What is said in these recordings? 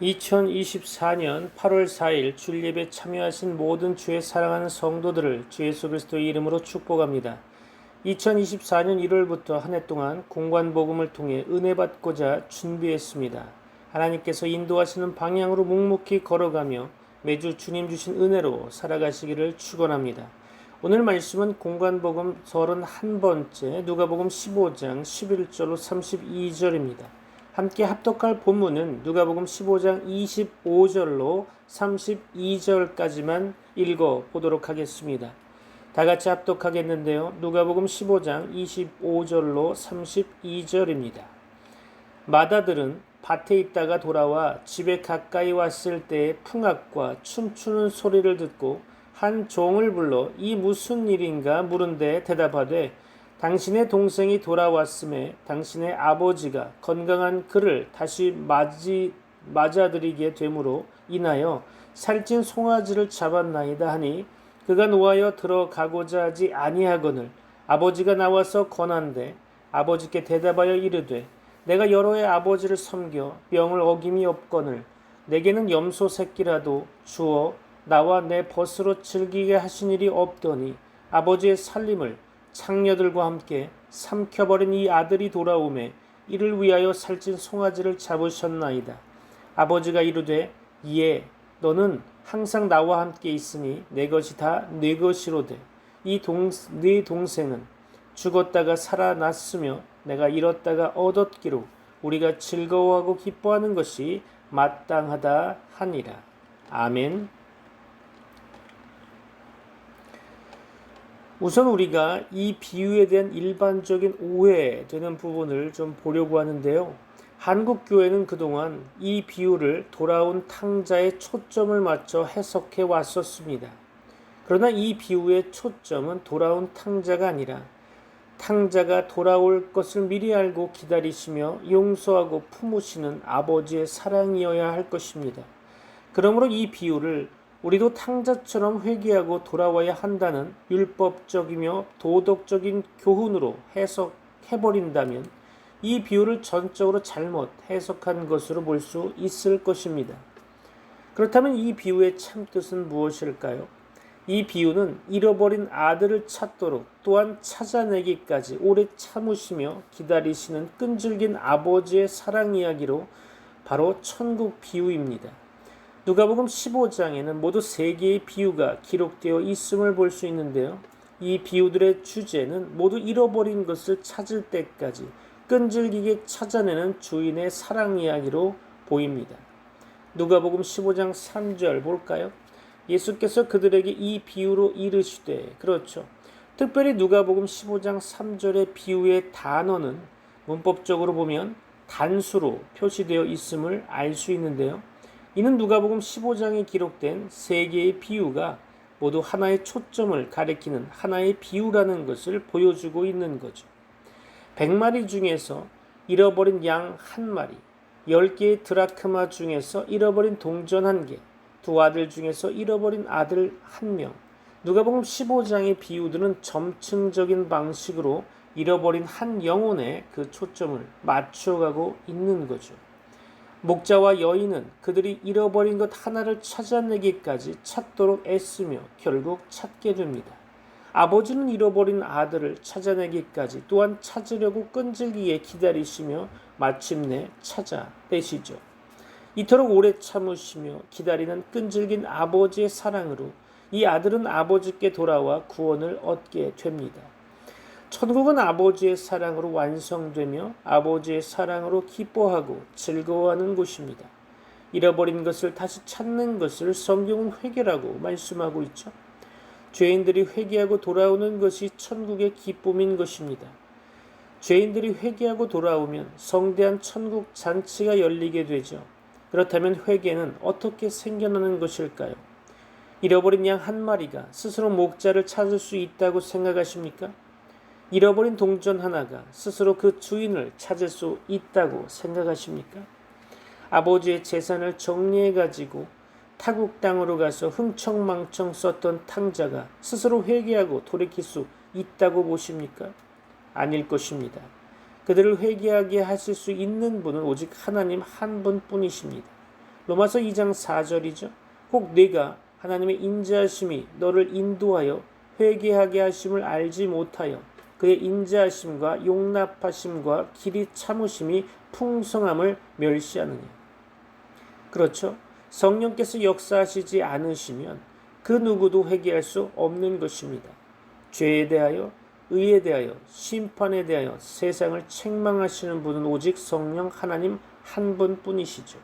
2024년 8월 4일 주일 예배 참여하신 모든 주의 사랑하는 성도들을 주 예수 그리스도의 이름으로 축복합니다. 2024년 1월부터 한 해 동안 공관복음을 통해 은혜 받고자 준비했습니다. 하나님께서 인도하시는 방향으로 묵묵히 걸어가며 매주 주님 주신 은혜로 살아가시기를 축원합니다. 오늘 말씀은 공관복음 31번째 누가복음 15장 11절로 32절입니다. 함께 합독할 본문은 누가복음 15장 25절로 32절까지만 읽어보도록 하겠습니다. 다같이 합독하겠는데요. 누가복음 15장 25절로 32절입니다. 마다들은 밭에 있다가 돌아와 집에 가까이 왔을 때에 풍악과 춤추는 소리를 듣고 한 종을 불러 이 무슨 일인가 물은데 대답하되 당신의 동생이 돌아왔음에 당신의 아버지가 건강한 그를 다시 맞아들이게 되므로 인하여 살찐 송아지를 잡았나이다 하니 그가 노하여 들어가고자 하지 아니하거늘 아버지가 나와서 권한대 아버지께 대답하여 이르되 내가 여러 해 아버지를 섬겨 명을 어김이 없거늘 내게는 염소 새끼라도 주어 나와 내 벗으로 즐기게 하신 일이 없더니 아버지의 살림을 창녀들과 함께 삼켜버린 이 아들이 돌아오매 이를 위하여 살찐 송아지를 잡으셨나이다. 아버지가 이르되 예 너는 항상 나와 함께 있으니 내 것이 다 네 것이로되 네 동생은 죽었다가 살아났으며 내가 잃었다가 얻었기로 우리가 즐거워하고 기뻐하는 것이 마땅하다 하니라. 아멘. 우선 우리가 이 비유에 대한 일반적인 오해되는 부분을 좀 보려고 하는데요. 한국 교회는 그동안 이 비유를 돌아온 탕자에 초점을 맞춰 해석해 왔었습니다. 그러나 이 비유의 초점은 돌아온 탕자가 아니라 탕자가 돌아올 것을 미리 알고 기다리시며 용서하고 품으시는 아버지의 사랑이어야 할 것입니다. 그러므로 이 비유를 우리도 탕자처럼 회개하고 돌아와야 한다는 율법적이며 도덕적인 교훈으로 해석해버린다면 이 비유를 전적으로 잘못 해석한 것으로 볼 수 있을 것입니다. 그렇다면 이 비유의 참뜻은 무엇일까요? 이 비유는 잃어버린 아들을 찾도록 또한 찾아내기까지 오래 참으시며 기다리시는 끈질긴 아버지의 사랑 이야기로 바로 천국 비유입니다. 누가복음 15장에는 모두 3개의 비유가 기록되어 있음을 볼 수 있는데요. 이 비유들의 주제는 모두 잃어버린 것을 찾을 때까지 끈질기게 찾아내는 주인의 사랑 이야기로 보입니다. 누가복음 15장 3절 볼까요? 예수께서 그들에게 이 비유로 이르시되 그렇죠. 특별히 누가복음 15장 3절의 비유의 단어는 문법적으로 보면 단수로 표시되어 있음을 알 수 있는데요. 이는 누가복음 15장에 기록된 3개의 비유가 모두 하나의 초점을 가리키는 하나의 비유라는 것을 보여주고 있는 거죠. 100마리 중에서 잃어버린 양 1마리, 10개의 드라크마 중에서 잃어버린 동전 1개, 2 아들 중에서 잃어버린 아들 1명. 누가복음 15장의 비유들은 점층적인 방식으로 잃어버린 한 영혼에 그 초점을 맞춰가고 있는 거죠. 목자와 여인은 그들이 잃어버린 것 하나를 찾아내기까지 찾도록 애쓰며 결국 찾게 됩니다. 아버지는 잃어버린 아들을 찾아내기까지 또한 찾으려고 끈질기게 기다리시며 마침내 찾아내시죠. 이토록 오래 참으시며 기다리는 끈질긴 아버지의 사랑으로 이 아들은 아버지께 돌아와 구원을 얻게 됩니다. 천국은 아버지의 사랑으로 완성되며 아버지의 사랑으로 기뻐하고 즐거워하는 곳입니다. 잃어버린 것을 다시 찾는 것을 성경은 회개라고 말씀하고 있죠. 죄인들이 회개하고 돌아오는 것이 천국의 기쁨인 것입니다. 죄인들이 회개하고 돌아오면 성대한 천국 잔치가 열리게 되죠. 그렇다면 회개는 어떻게 생겨나는 것일까요? 잃어버린 양 1마리가 스스로 목자를 찾을 수 있다고 생각하십니까? 잃어버린 동전 하나가 스스로 그 주인을 찾을 수 있다고 생각하십니까? 아버지의 재산을 정리해가지고 타국 땅으로 가서 흥청망청 썼던 탕자가 스스로 회개하고 돌이킬 수 있다고 보십니까? 아닐 것입니다. 그들을 회개하게 하실 수 있는 분은 오직 하나님 한 분뿐이십니다. 로마서 2장 4절이죠. 혹 네가 하나님의 인자하심이 너를 인도하여 회개하게 하심을 알지 못하여 그의 인자하심과 용납하심과 길이 참으심이 풍성함을 멸시하느냐. 그렇죠. 성령께서 역사하시지 않으시면 그 누구도 회개할 수 없는 것입니다. 죄에 대하여, 의에 대하여, 심판에 대하여 세상을 책망하시는 분은 오직 성령 하나님 한 분뿐이시죠.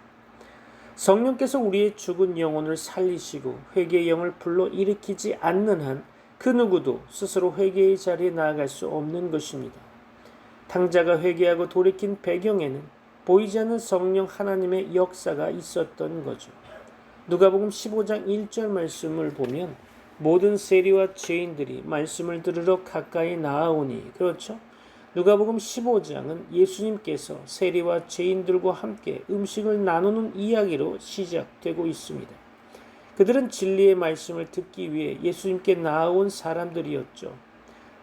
성령께서 우리의 죽은 영혼을 살리시고 회개의 영을 불러 일으키지 않는 한 그 누구도 스스로 회개의 자리에 나아갈 수 없는 것입니다. 탕자가 회개하고 돌이킨 배경에는 보이지 않는 성령 하나님의 역사가 있었던 거죠. 누가복음 15장 1절 말씀을 보면 모든 세리와 죄인들이 말씀을 들으러 가까이 나아오니, 그렇죠? 누가복음 15장은 예수님께서 세리와 죄인들과 함께 음식을 나누는 이야기로 시작되고 있습니다. 그들은 진리의 말씀을 듣기 위해 예수님께 나아온 사람들이었죠.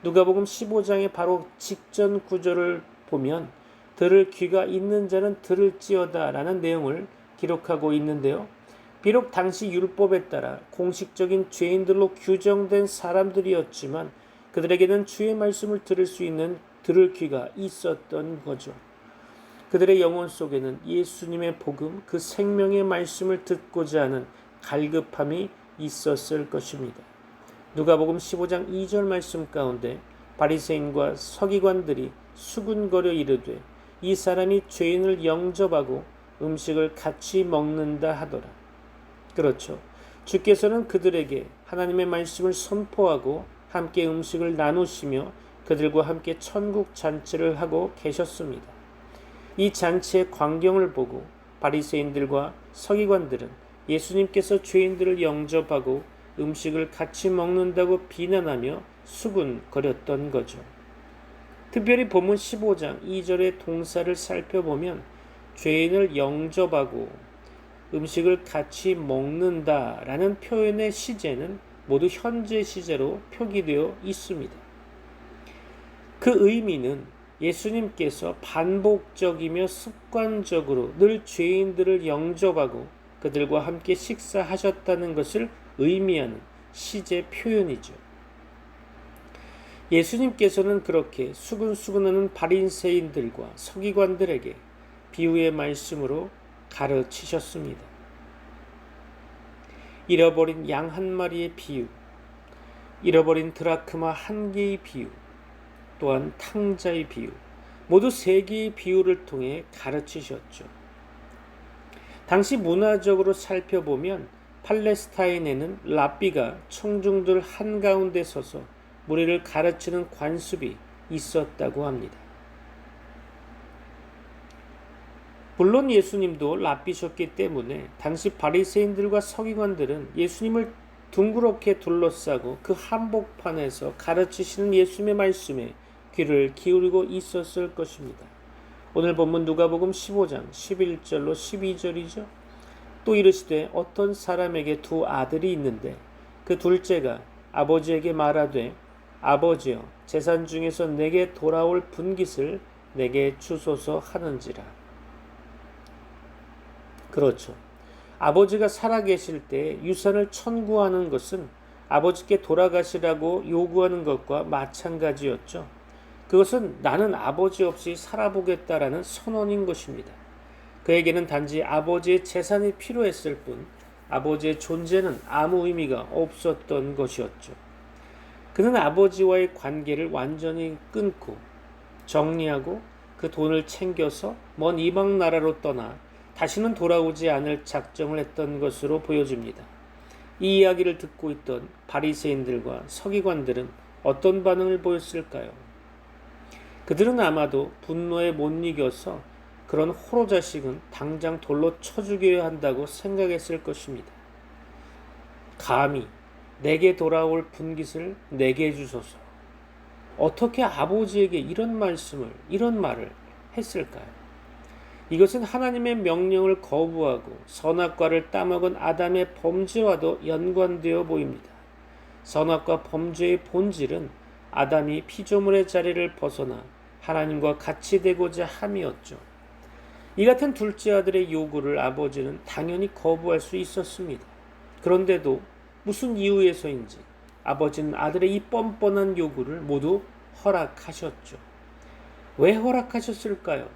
누가복음 15장의 바로 직전 구절을 보면 들을 귀가 있는 자는 들을지어다 라는 내용을 기록하고 있는데요. 비록 당시 율법에 따라 공식적인 죄인들로 규정된 사람들이었지만 그들에게는 주의 말씀을 들을 수 있는 들을 귀가 있었던 거죠. 그들의 영혼 속에는 예수님의 복음, 그 생명의 말씀을 듣고자 하는 갈급함이 있었을 것입니다. 누가복음 15장 2절 말씀 가운데 바리새인과 서기관들이 수군거려 이르되 이 사람이 죄인을 영접하고 음식을 같이 먹는다 하더라. 그렇죠. 주께서는 그들에게 하나님의 말씀을 선포하고 함께 음식을 나누시며 그들과 함께 천국 잔치를 하고 계셨습니다. 이 잔치의 광경을 보고 바리새인들과 서기관들은 예수님께서 죄인들을 영접하고 음식을 같이 먹는다고 비난하며 수군거렸던 거죠. 특별히 본문 15장 2절의 동사를 살펴보면 죄인을 영접하고 음식을 같이 먹는다라는 표현의 시제는 모두 현재 시제로 표기되어 있습니다. 그 의미는 예수님께서 반복적이며 습관적으로 늘 죄인들을 영접하고 그들과 함께 식사하셨다는 것을 의미하는 시제 표현이죠. 예수님께서는 그렇게 수근수근하는 바리새인들과 서기관들에게 비유의 말씀으로 가르치셨습니다. 잃어버린 양 한 마리의 비유, 잃어버린 드라크마 한 개의 비유, 또한 탕자의 비유, 모두 세 개의 비유를 통해 가르치셨죠. 당시 문화적으로 살펴보면 팔레스타인에는 랍비가 청중들 한가운데 서서 무리를 가르치는 관습이 있었다고 합니다. 물론 예수님도 랍비셨기 때문에 당시 바리새인들과 서기관들은 예수님을 둥그렇게 둘러싸고 그 한복판에서 가르치시는 예수님의 말씀에 귀를 기울이고 있었을 것입니다. 오늘 본문 누가복음 15장 11절로 12절이죠. 또 이르시되 어떤 사람에게 두 아들이 있는데 그 둘째가 아버지에게 말하되 아버지여 재산 중에서 내게 돌아올 분깃을 내게 주소서 하는지라. 그렇죠. 아버지가 살아계실 때 유산을 청구하는 것은 아버지께 돌아가시라고 요구하는 것과 마찬가지였죠. 그것은 나는 아버지 없이 살아보겠다라는 선언인 것입니다. 그에게는 단지 아버지의 재산이 필요했을 뿐 아버지의 존재는 아무 의미가 없었던 것이었죠. 그는 아버지와의 관계를 완전히 끊고 정리하고 그 돈을 챙겨서 먼 이방 나라로 떠나 다시는 돌아오지 않을 작정을 했던 것으로 보여집니다. 이 이야기를 듣고 있던 바리새인들과 서기관들은 어떤 반응을 보였을까요? 그들은 아마도 분노에 못 이겨서 그런 호로 자식은 당장 돌로 쳐 죽여야 한다고 생각했을 것입니다. 감히 내게 돌아올 분깃을 내게 주소서. 어떻게 아버지에게 이런 말을 했을까요? 이것은 하나님의 명령을 거부하고 선악과를 따먹은 아담의 범죄와도 연관되어 보입니다. 선악과 범죄의 본질은 아담이 피조물의 자리를 벗어나 하나님과 같이 되고자 함이었죠. 이 같은 둘째 아들의 요구를 아버지는 당연히 거부할 수 있었습니다. 그런데도 무슨 이유에서인지 아버지는 아들의 이 뻔뻔한 요구를 모두 허락하셨죠. 왜 허락하셨을까요?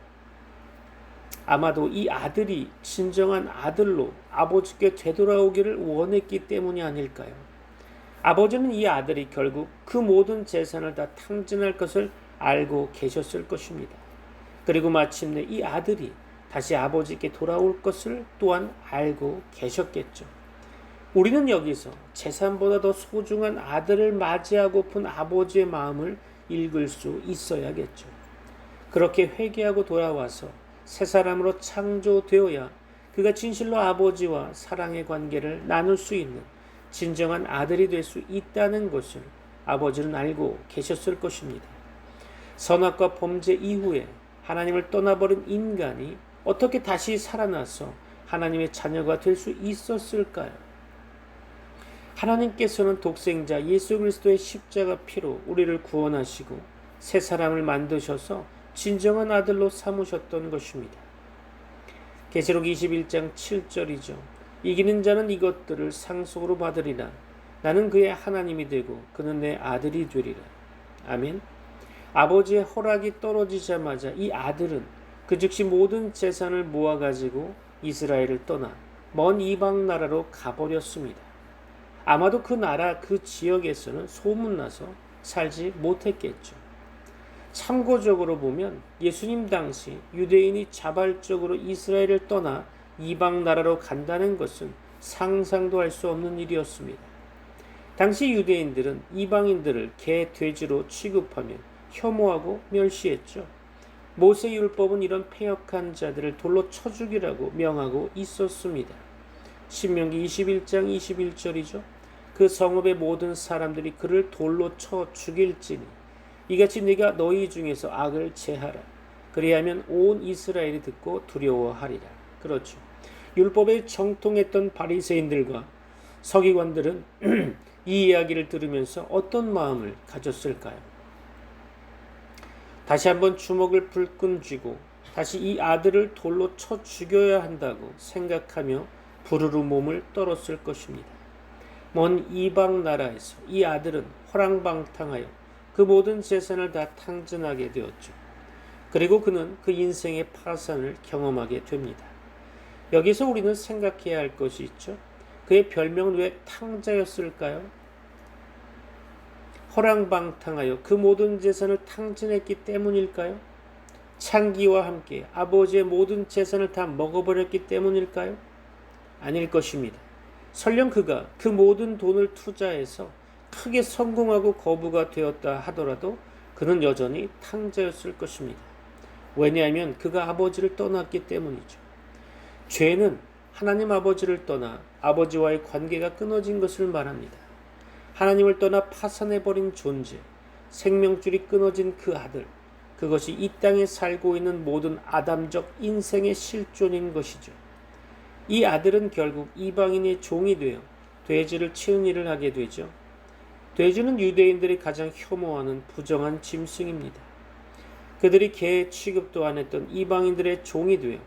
아마도 이 아들이 진정한 아들로 아버지께 되돌아오기를 원했기 때문이 아닐까요? 아버지는 이 아들이 결국 그 모든 재산을 다 탕진할 것을 알고 계셨을 것입니다. 그리고 마침내 이 아들이 다시 아버지께 돌아올 것을 또한 알고 계셨겠죠. 우리는 여기서 재산보다 더 소중한 아들을 맞이하고픈 아버지의 마음을 읽을 수 있어야겠죠. 그렇게 회개하고 돌아와서 새 사람으로 창조되어야 그가 진실로 아버지와 사랑의 관계를 나눌 수 있는 진정한 아들이 될 수 있다는 것을 아버지는 알고 계셨을 것입니다. 선악과 범죄 이후에 하나님을 떠나버린 인간이 어떻게 다시 살아나서 하나님의 자녀가 될 수 있었을까요? 하나님께서는 독생자 예수 그리스도의 십자가 피로 우리를 구원하시고 새 사람을 만드셔서 진정한 아들로 삼으셨던 것입니다. 계시록 21장 7절이죠. 이기는 자는 이것들을 상속으로 받으리라. 나는 그의 하나님이 되고 그는 내 아들이 되리라. 아멘. 아버지의 허락이 떨어지자마자 이 아들은 그 즉시 모든 재산을 모아가지고 이스라엘을 떠나 먼 이방 나라로 가버렸습니다. 아마도 그 나라 그 지역에서는 소문나서 살지 못했겠죠. 참고적으로 보면 예수님 당시 유대인이 자발적으로 이스라엘을 떠나 이방 나라로 간다는 것은 상상도 할 수 없는 일이었습니다. 당시 유대인들은 이방인들을 개, 돼지로 취급하며 혐오하고 멸시했죠. 모세 율법은 이런 패역한 자들을 돌로 쳐 죽이라고 명하고 있었습니다. 신명기 21장 21절이죠. 그 성읍의 모든 사람들이 그를 돌로 쳐 죽일지니 이같이 네가 너희 중에서 악을 제하라. 그리하면 온 이스라엘이 듣고 두려워하리라. 그렇죠. 율법에 정통했던 바리새인들과 서기관들은 이 이야기를 들으면서 어떤 마음을 가졌을까요? 다시 한번 주먹을 불끈 쥐고 다시 이 아들을 돌로 쳐 죽여야 한다고 생각하며 부르르 몸을 떨었을 것입니다. 먼 이방 나라에서 이 아들은 허랑방탕하여 그 모든 재산을 다 탕진하게 되었죠. 그리고 그는 그 인생의 파산을 경험하게 됩니다. 여기서 우리는 생각해야 할 것이 있죠. 그의 별명은 왜 탕자였을까요? 허랑방탕하여 그 모든 재산을 탕진했기 때문일까요? 창기와 함께 아버지의 모든 재산을 다 먹어버렸기 때문일까요? 아닐 것입니다. 설령 그가 그 모든 돈을 투자해서 크게 성공하고 거부가 되었다 하더라도 그는 여전히 탕자였을 것입니다. 왜냐하면 그가 아버지를 떠났기 때문이죠. 죄는 하나님 아버지를 떠나 아버지와의 관계가 끊어진 것을 말합니다. 하나님을 떠나 파산해버린 존재, 생명줄이 끊어진 그 아들, 그것이 이 땅에 살고 있는 모든 아담적 인생의 실존인 것이죠. 이 아들은 결국 이방인의 종이 되어 돼지를 치는 일을 하게 되죠. 돼지는 유대인들이 가장 혐오하는 부정한 짐승입니다. 그들이 개 취급도 안 했던 이방인들의 종이 되어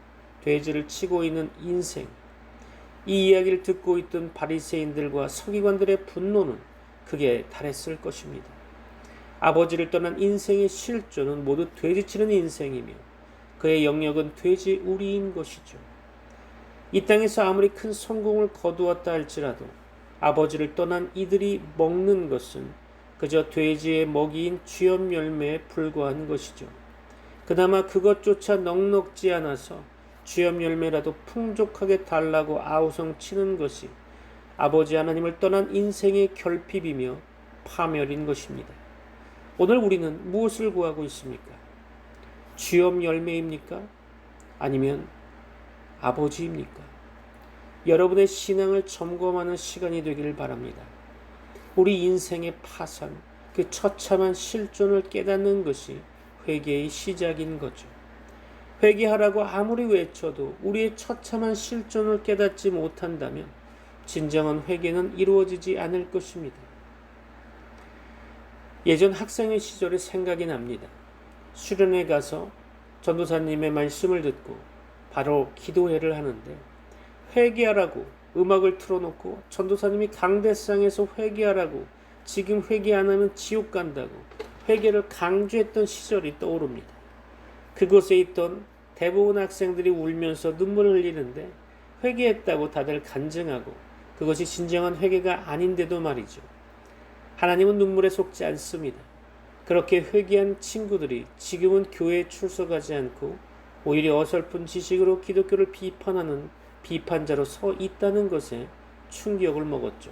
돼지를 치고 있는 인생. 이 이야기를 듣고 있던 바리새인들과 서기관들의 분노는 크게 달했을 것입니다. 아버지를 떠난 인생의 실존은 모두 돼지치는 인생이며 그의 영역은 돼지 우리인 것이죠. 이 땅에서 아무리 큰 성공을 거두었다 할지라도 아버지를 떠난 이들이 먹는 것은 그저 돼지의 먹이인 쥐염 열매에 불과한 것이죠. 그나마 그것조차 넉넉지 않아서 쥐염 열매라도 풍족하게 달라고 아우성 치는 것이 아버지 하나님을 떠난 인생의 결핍이며 파멸인 것입니다. 오늘 우리는 무엇을 구하고 있습니까? 쥐염 열매입니까? 아니면 아버지입니까? 여러분의 신앙을 점검하는 시간이 되기를 바랍니다. 우리 인생의 파산, 그 처참한 실존을 깨닫는 것이 회개의 시작인 거죠. 회개하라고 아무리 외쳐도 우리의 처참한 실존을 깨닫지 못한다면 진정한 회개는 이루어지지 않을 것입니다. 예전 학생의 시절이 생각이 납니다. 수련회 가서 전도사님의 말씀을 듣고 바로 기도회를 하는데, 회개하라고 음악을 틀어놓고 전도사님이 강대상에서 회개하라고, 지금 회개 안 하면 지옥 간다고 회개를 강조했던 시절이 떠오릅니다. 그곳에 있던 대부분 학생들이 울면서 눈물을 흘리는데 회개했다고 다들 간증하고, 그것이 진정한 회개가 아닌데도 말이죠. 하나님은 눈물에 속지 않습니다. 그렇게 회개한 친구들이 지금은 교회에 출석하지 않고 오히려 어설픈 지식으로 기독교를 비판하는 비판자로 서 있다는 것에 충격을 먹었죠.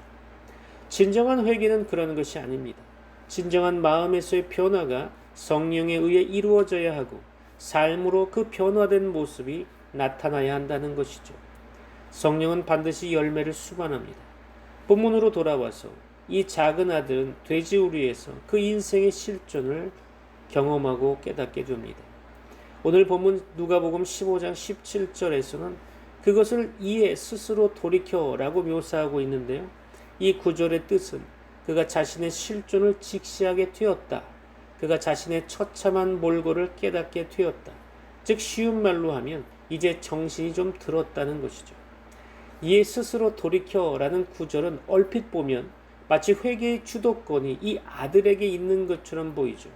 진정한 회개는 그런 것이 아닙니다. 진정한 마음에서의 변화가 성령에 의해 이루어져야 하고 삶으로 그 변화된 모습이 나타나야 한다는 것이죠. 성령은 반드시 열매를 수반합니다. 본문으로 돌아와서 이 작은 아들은 돼지우리에서 그 인생의 실존을 경험하고 깨닫게 됩니다. 오늘 본문 누가복음 15장 17절에서는 그것을 이에 스스로 돌이켜라고 묘사하고 있는데요. 이 구절의 뜻은 그가 자신의 실존을 직시하게 되었다. 그가 자신의 처참한 몰골을 깨닫게 되었다. 즉 쉬운 말로 하면 이제 정신이 좀 들었다는 것이죠. 이에 스스로 돌이켜라는 구절은 얼핏 보면 마치 회개의 주도권이 이 아들에게 있는 것처럼 보이죠.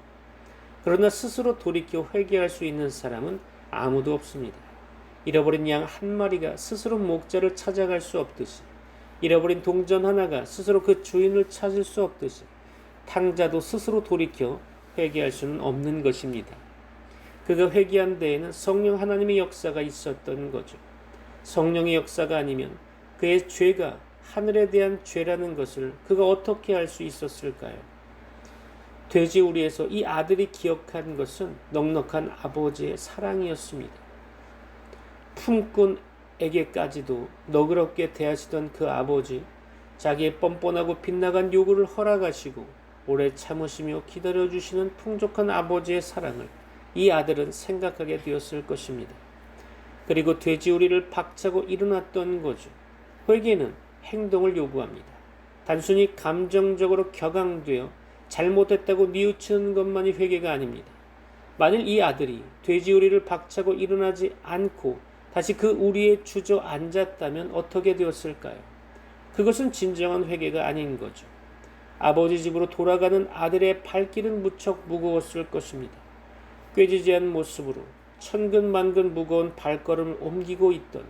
그러나 스스로 돌이켜 회개할 수 있는 사람은 아무도 없습니다. 잃어버린 양 한 마리가 스스로 목자를 찾아갈 수 없듯이, 잃어버린 동전 하나가 스스로 그 주인을 찾을 수 없듯이 탕자도 스스로 돌이켜 회개할 수는 없는 것입니다. 그가 회개한 데에는 성령 하나님의 역사가 있었던 거죠. 성령의 역사가 아니면 그의 죄가 하늘에 대한 죄라는 것을 그가 어떻게 알 수 있었을까요? 돼지우리에서 이 아들이 기억한 것은 넉넉한 아버지의 사랑이었습니다. 품꾼에게까지도 너그럽게 대하시던 그 아버지, 자기의 뻔뻔하고 빗나간 요구를 허락하시고 오래 참으시며 기다려주시는 풍족한 아버지의 사랑을 이 아들은 생각하게 되었을 것입니다. 그리고 돼지우리를 박차고 일어났던 거죠. 회개는 행동을 요구합니다. 단순히 감정적으로 격앙되어 잘못했다고 뉘우치는 것만이 회개가 아닙니다. 만일 이 아들이 돼지우리를 박차고 일어나지 않고 다시 그 우리에 주저앉았다면 어떻게 되었을까요? 그것은 진정한 회개가 아닌 거죠. 아버지 집으로 돌아가는 아들의 발길은 무척 무거웠을 것입니다. 꾀지지한 모습으로 천근만근 무거운 발걸음을 옮기고 있던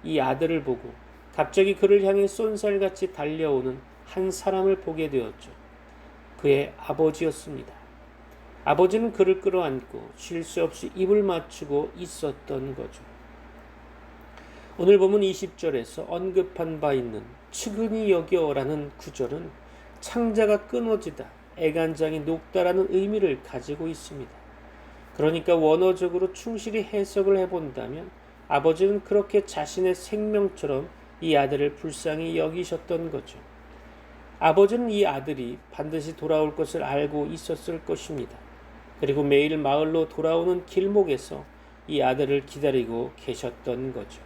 이 아들을 보고 갑자기 그를 향해 쏜살같이 달려오는 한 사람을 보게 되었죠. 그의 아버지였습니다. 아버지는 그를 끌어안고 쉴 수 없이 입을 맞추고 있었던 거죠. 오늘 본문 20절에서 언급한 바 있는 측은히 여겨라는 구절은 창자가 끊어지다, 애간장이 녹다라는 의미를 가지고 있습니다. 그러니까 원어적으로 충실히 해석을 해본다면 아버지는 그렇게 자신의 생명처럼 이 아들을 불쌍히 여기셨던 거죠. 아버지는 이 아들이 반드시 돌아올 것을 알고 있었을 것입니다. 그리고 매일 마을로 돌아오는 길목에서 이 아들을 기다리고 계셨던 거죠.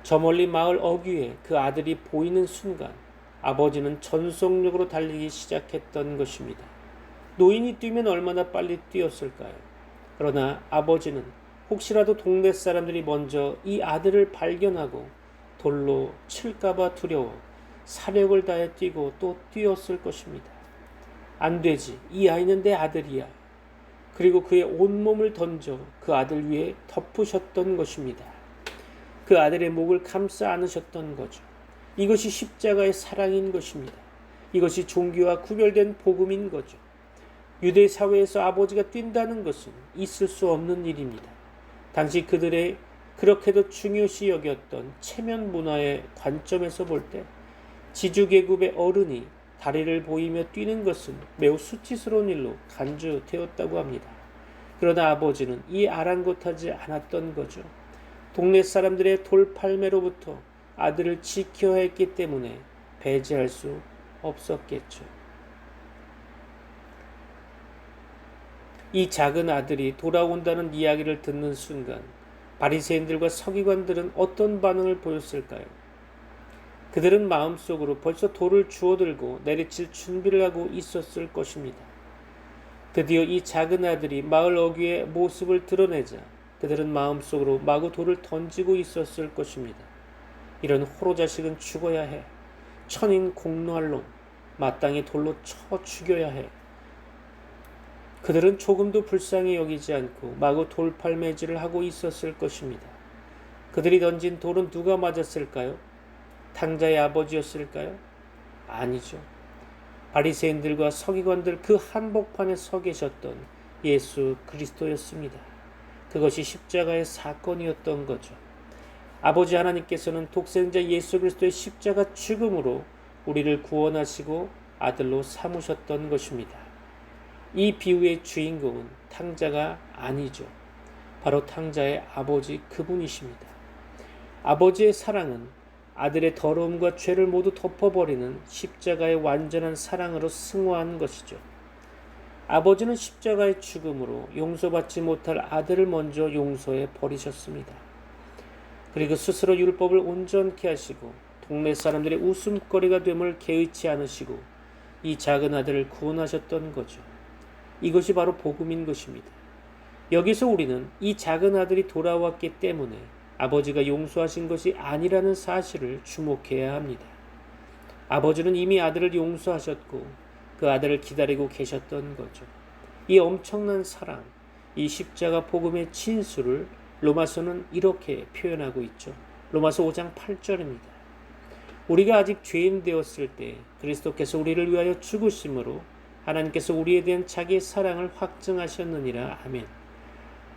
저 멀리 마을 어귀에 그 아들이 보이는 순간 아버지는 전속력으로 달리기 시작했던 것입니다. 노인이 뛰면 얼마나 빨리 뛰었을까요? 그러나 아버지는 혹시라도 동네 사람들이 먼저 이 아들을 발견하고 돌로 칠까봐 두려워 사력을 다해 뛰고 또 뛰었을 것입니다. 안 되지, 이 아이는 내 아들이야. 그리고 그의 온몸을 던져 그 아들 위에 덮으셨던 것입니다. 그 아들의 목을 감싸 안으셨던 거죠. 이것이 십자가의 사랑인 것입니다. 이것이 종교와 구별된 복음인 거죠. 유대 사회에서 아버지가 뛴다는 것은 있을 수 없는 일입니다. 당시 그들의 그렇게도 중요시 여겼던 체면 문화의 관점에서 볼 때 지주계급의 어른이 다리를 보이며 뛰는 것은 매우 수치스러운 일로 간주되었다고 합니다. 그러나 아버지는 이 아랑곳하지 않았던 거죠. 동네 사람들의 돌팔매로부터 아들을 지켜야 했기 때문에 배제할 수 없었겠죠. 이 작은 아들이 돌아온다는 이야기를 듣는 순간 바리새인들과 서기관들은 어떤 반응을 보였을까요? 그들은 마음속으로 벌써 돌을 주워들고 내리칠 준비를 하고 있었을 것입니다. 드디어 이 작은 아들이 마을 어귀의 모습을 드러내자 그들은 마음속으로 마구 돌을 던지고 있었을 것입니다. 이런 호로 자식은 죽어야 해. 천인 공노할 놈, 마땅히 돌로 쳐 죽여야 해. 그들은 조금도 불쌍히 여기지 않고 마구 돌팔매질을 하고 있었을 것입니다. 그들이 던진 돌은 누가 맞았을까요? 탕자의 아버지였을까요? 아니죠. 바리새인들과 서기관들 그 한복판에 서 계셨던 예수 그리스도였습니다. 그것이 십자가의 사건이었던 거죠. 아버지 하나님께서는 독생자 예수 그리스도의 십자가 죽음으로 우리를 구원하시고 아들로 삼으셨던 것입니다. 이 비유의 주인공은 탕자가 아니죠. 바로 탕자의 아버지 그분이십니다. 아버지의 사랑은 아들의 더러움과 죄를 모두 덮어버리는 십자가의 완전한 사랑으로 승화한 것이죠. 아버지는 십자가의 죽음으로 용서받지 못할 아들을 먼저 용서해 버리셨습니다. 그리고 스스로 율법을 온전케 하시고 동네 사람들의 웃음거리가 됨을 개의치 않으시고 이 작은 아들을 구원하셨던 거죠. 이것이 바로 복음인 것입니다. 여기서 우리는 이 작은 아들이 돌아왔기 때문에 아버지가 용서하신 것이 아니라는 사실을 주목해야 합니다. 아버지는 이미 아들을 용서하셨고 그 아들을 기다리고 계셨던 거죠. 이 엄청난 사랑, 이 십자가 복음의 진수를 로마서는 이렇게 표현하고 있죠. 로마서 5장 8절입니다. 우리가 아직 죄인 되었을 때 그리스도께서 우리를 위하여 죽으심으로 하나님께서 우리에 대한 자기의 사랑을 확증하셨느니라. 아멘.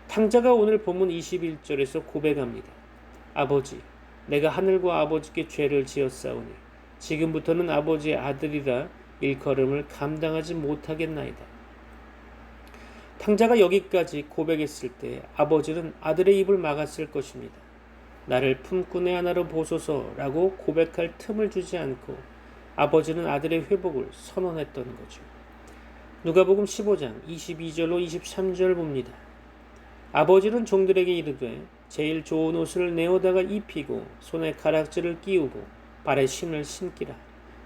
탕자가 오늘 본문 21절에서 고백합니다. 아버지, 내가 하늘과 아버지께 죄를 지었사오니 지금부터는 아버지의 아들이라 일컬음을 감당하지 못하겠나이다. 탕자가 여기까지 고백했을 때 아버지는 아들의 입을 막았을 것입니다. 나를 품꾼의 하나로 보소서라고 고백할 틈을 주지 않고 아버지는 아들의 회복을 선언했던 거죠. 누가복음 15장 22절로 23절 봅니다. 아버지는 종들에게 이르되 제일 좋은 옷을 내어다가 입히고 손에 가락지를 끼우고 발에 신을 신기라.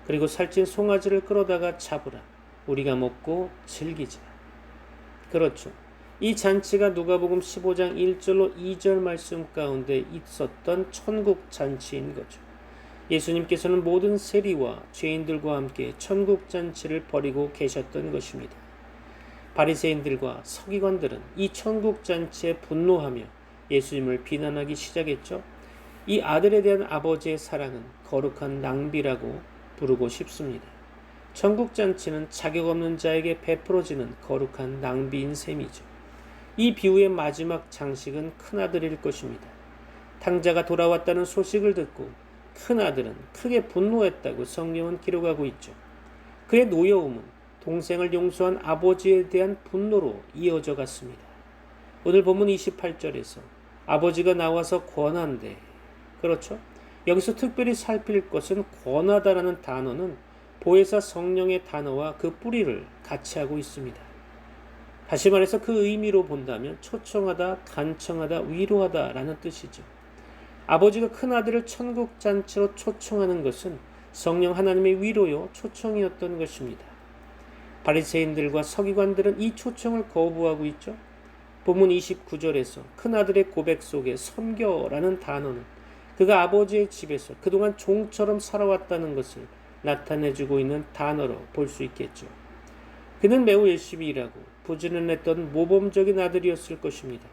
그리고 살찐 송아지를 끌어다가 잡으라. 우리가 먹고 즐기자. 그렇죠. 이 잔치가 누가복음 15장 1절로 2절 말씀 가운데 있었던 천국 잔치인 거죠. 예수님께서는 모든 세리와 죄인들과 함께 천국 잔치를 벌이고 계셨던 것입니다. 바리새인들과 서기관들은 이 천국 잔치에 분노하며 예수님을 비난하기 시작했죠. 이 아들에 대한 아버지의 사랑은 거룩한 낭비라고 부르고 싶습니다. 천국 잔치는 자격 없는 자에게 베풀어지는 거룩한 낭비인 셈이죠. 이 비유의 마지막 장식은 큰아들일 것입니다. 탕자가 돌아왔다는 소식을 듣고 큰아들은 크게 분노했다고 성경은 기록하고 있죠. 그의 노여움은 동생을 용서한 아버지에 대한 분노로 이어져 갔습니다. 오늘 본문 28절에서 아버지가 나와서 권한대. 그렇죠? 여기서 특별히 살필 것은 권하다라는 단어는 보혜사 성령의 단어와 그 뿌리를 같이 하고 있습니다. 다시 말해서 그 의미로 본다면 초청하다, 간청하다, 위로하다라는 뜻이죠. 아버지가 큰아들을 천국잔치로 초청하는 것은 성령 하나님의 위로요, 초청이었던 것입니다. 바리새인들과 서기관들은 이 초청을 거부하고 있죠. 본문 29절에서 큰아들의 고백 속에 섬겨라는 단어는 그가 아버지의 집에서 그동안 종처럼 살아왔다는 것을 나타내주고 있는 단어로 볼 수 있겠죠. 그는 매우 열심히 일하고 부지런했던 모범적인 아들이었을 것입니다.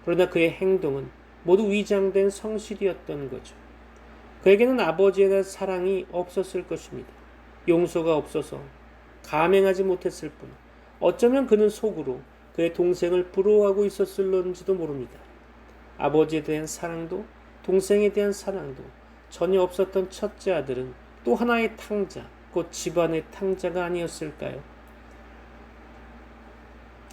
그러나 그의 행동은 모두 위장된 성실이었던 거죠. 그에게는 아버지에 대한 사랑이 없었을 것입니다. 용서가 없어서 감행하지 못했을 뿐 어쩌면 그는 속으로 그의 동생을 부러워하고 있었을런지도 모릅니다. 아버지에 대한 사랑도 동생에 대한 사랑도 전혀 없었던 첫째 아들은 또 하나의 탕자, 곧 집안의 탕자가 아니었을까요?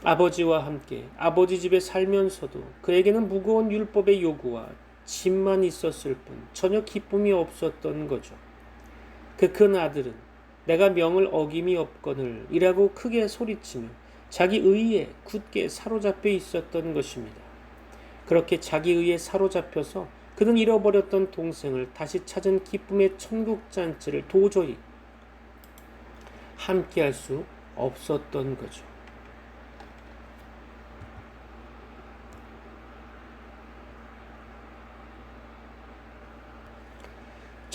아버지와 함께 아버지 집에 살면서도 그에게는 무거운 율법의 요구와 짐만 있었을 뿐 전혀 기쁨이 없었던 거죠. 그 큰 아들은 내가 명을 어김이 없거늘 이라고 크게 소리치며 자기 의에 굳게 사로잡혀 있었던 것입니다. 그렇게 자기 의에 사로잡혀서 그는 잃어버렸던 동생을 다시 찾은 기쁨의 천국잔치를 도저히 함께할 수 없었던 거죠.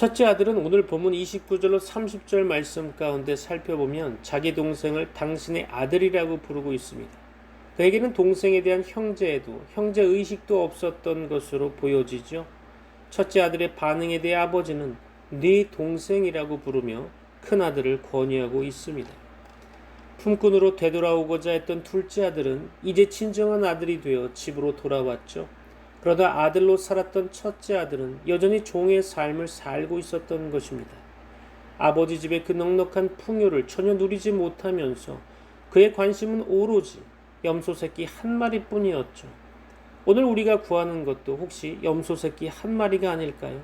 첫째 아들은 오늘 본문 29절로 30절 말씀 가운데 살펴보면 자기 동생을 당신의 아들이라고 부르고 있습니다. 그에게는 동생에 대한 형제애도 형제의식도 없었던 것으로 보여지죠. 첫째 아들의 반응에 대해 아버지는 네 동생이라고 부르며 큰아들을 권유하고 있습니다. 품꾼으로 되돌아오고자 했던 둘째 아들은 이제 친정한 아들이 되어 집으로 돌아왔죠. 그러다 아들로 살았던 첫째 아들은 여전히 종의 삶을 살고 있었던 것입니다. 아버지 집의 그 넉넉한 풍요를 전혀 누리지 못하면서 그의 관심은 오로지 염소 새끼 한 마리뿐이었죠. 오늘 우리가 구하는 것도 혹시 염소 새끼 한 마리가 아닐까요?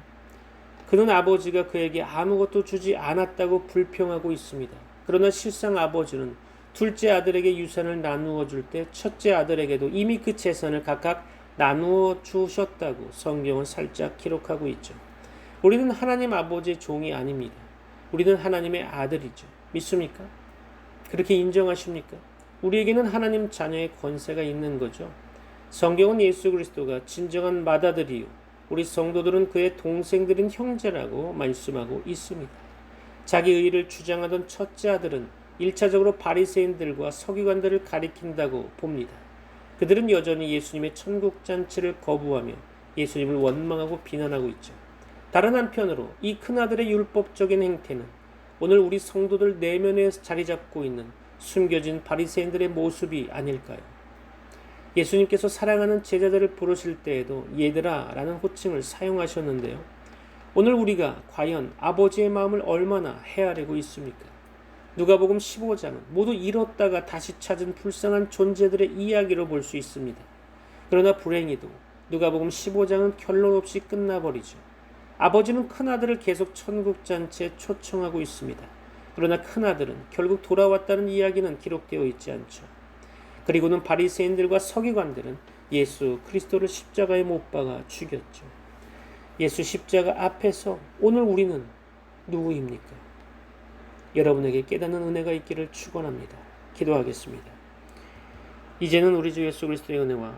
그는 아버지가 그에게 아무것도 주지 않았다고 불평하고 있습니다. 그러나 실상 아버지는 둘째 아들에게 유산을 나누어 줄 때 첫째 아들에게도 이미 그 재산을 각각 나누어 주셨다고 성경은 살짝 기록하고 있죠. 우리는 하나님 아버지의 종이 아닙니다. 우리는 하나님의 아들이죠. 믿습니까? 그렇게 인정하십니까? 우리에게는 하나님 자녀의 권세가 있는 거죠. 성경은 예수 그리스도가 진정한 맏아들이요 우리 성도들은 그의 동생들인 형제라고 말씀하고 있습니다. 자기 의의를 주장하던 첫째 아들은 1차적으로 바리새인들과 서기관들을 가리킨다고 봅니다. 그들은 여전히 예수님의 천국잔치를 거부하며 예수님을 원망하고 비난하고 있죠. 다른 한편으로 이 큰아들의 율법적인 행태는 오늘 우리 성도들 내면에 자리 잡고 있는 숨겨진 바리새인들의 모습이 아닐까요? 예수님께서 사랑하는 제자들을 부르실 때에도 얘들아 라는 호칭을 사용하셨는데요. 오늘 우리가 과연 아버지의 마음을 얼마나 헤아리고 있습니까? 누가복음 15장은 모두 잃었다가 다시 찾은 불쌍한 존재들의 이야기로 볼 수 있습니다. 그러나 불행히도 누가복음 15장은 결론 없이 끝나버리죠. 아버지는 큰아들을 계속 천국잔치에 초청하고 있습니다. 그러나 큰아들은 결국 돌아왔다는 이야기는 기록되어 있지 않죠. 그리고는 바리새인들과 서기관들은 예수 그리스도를 십자가에 못 박아 죽였죠. 예수 십자가 앞에서 오늘 우리는 누구입니까? 여러분에게 깨닫는 은혜가 있기를 축원합니다. 기도하겠습니다. 이제는 우리 주 예수 그리스도의 은혜와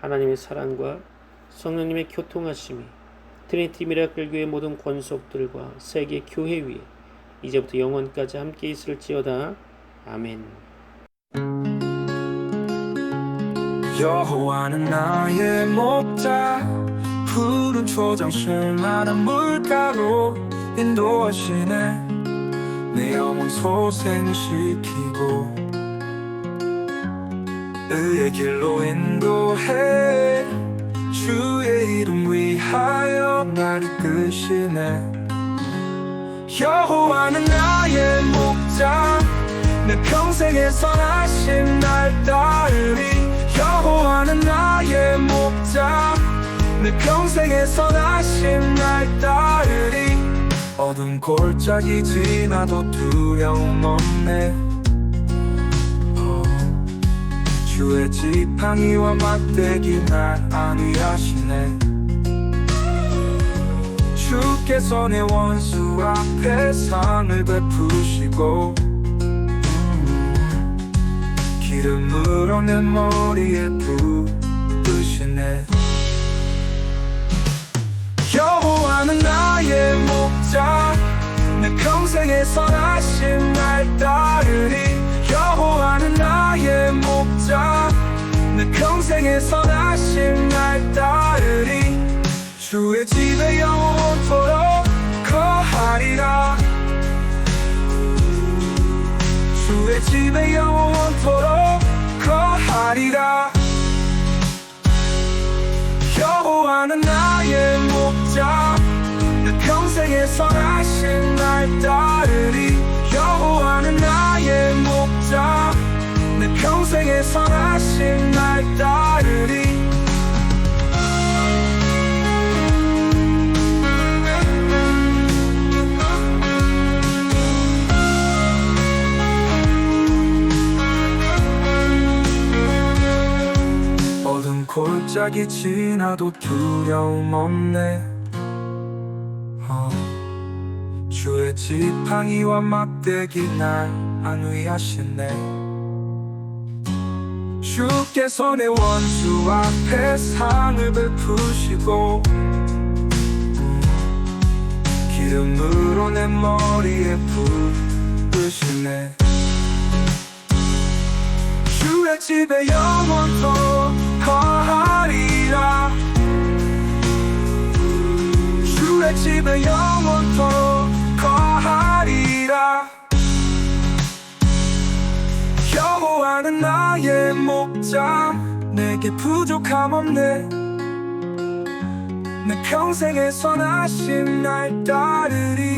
하나님의 사랑과 성령님의 교통하심이 트리니티 미라클 교회 모든 권속들과 세계 교회 위에 이제부터 영원까지 함께 있을지어다. 아멘. 여호와는 나의 목자 푸른 초장 수많은 물가로 인도하시네 내 영혼 소생시키고 의의 길로 인도해 주의 이름 위하여 날 이끄시네 여호와는 나의 목자 내 평생에 선하심 날 따르리 여호와는 나의 목자 내 평생에 선하심 날 따르리 어두운 골짜기 지나도 두려움 없네 주의 지팡이와 막대기 날 안위하시네 주께서 내 원수 앞에 상을 베푸시고 기름으로 내 머리에 부으시네 여호와는 나의 목자 내 평생에 선하심 날 따르리 여호와는 나의 목자 내 평생에 선하심 날 따르리 주의 집에 영원토록 거하리라 주의 집에 영원토록 거하리라 여호와는 나의 목자 내 평생에 선하신 날 따르리 여호와는 나의 목자 내 평생에 선하신 날 따르리 어두운 골짜기 지나도 두려움 없네 주의 지팡이와 막대기 날 안위하시네 주께서 내 원수 앞에 상을 베푸시고 기름으로 내 머리에 부으시네. 주의 집에 영원토록 거하리라. 주의 집에 영원토록 거하리라. 여호와는 나의 목자, 내게 부족함 없네. 내 평생에 선하심 날 따르리.